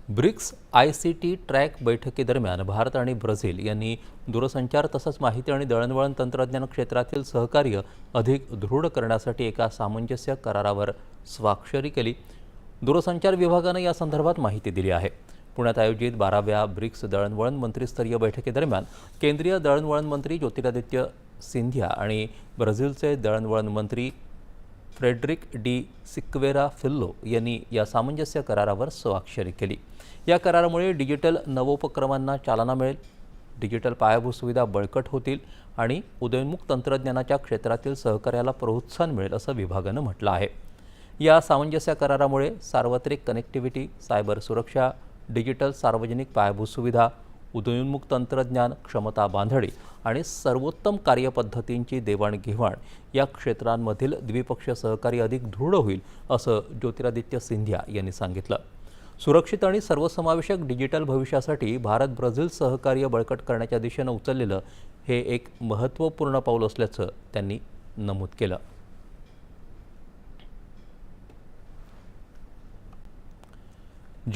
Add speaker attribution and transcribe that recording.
Speaker 1: BRICS ICT track बैठकीदरम्यान भारत आणि Brazil यांनी दूरसंचार तसंच माहिती आणि दळणवळण तंत्रज्ञान क्षेत्रातील सहकार्य अधिक दृढ करण्यासाठी एका सामंजस्य करारावर स्वाक्षरी केली। दूरसंचार विभागाने या संदर्भात माहिती दिली आहे। पुण्यात आयोजित 12व्या ब्रिक्स दळणवळण मंत्रीस्तरीय बैठकीदरम्यान केंद्रीय दळणवळण मंत्री ज्योतिरादित्य सिंधिया आणि ब्राझीलचे दळणवळण मंत्री फ्रेडरिक डी सिक्वेरा फिल्लो यांनी या सामंजस्य करारावर स्वाक्षरी केली। या करारामुळे डिजिटल नवोपक्रमांना चालना मिळेल, डिजिटल पायाभूत सुविधा बळकट होतील आणि उदयोन्मुख तंत्रज्ञानाच्या क्षेत्रातील सहकार्याला प्रोत्साहन मिळेल असं विभागानं म्हटलं आहे। या सामंजस्य करारामुळे सार्वत्रिक कनेक्टिव्हिटी, सायबर सुरक्षा, डिजिटल सार्वजनिक पायाभूत सुविधा, उदयोन्मुख तंत्रज्ञान, क्षमता बांधणी आणि सर्वोत्तम कार्यपद्धतींची देवाणघेवाण या क्षेत्रांमधील द्विपक्षीय सहकार्य अधिक दृढ होईल असं ज्योतिरादित्य सिंधिया यांनी सांगितलं। सुरक्षित आणि सर्वसमावेशक डिजिटल भविष्यासाठी भारत ब्राझील सहकार्य बळकट करण्याच्या दिशेने उचललेलं हे एक महत्त्वपूर्ण पाऊल असल्याचं त्यांनी नमूद केलं।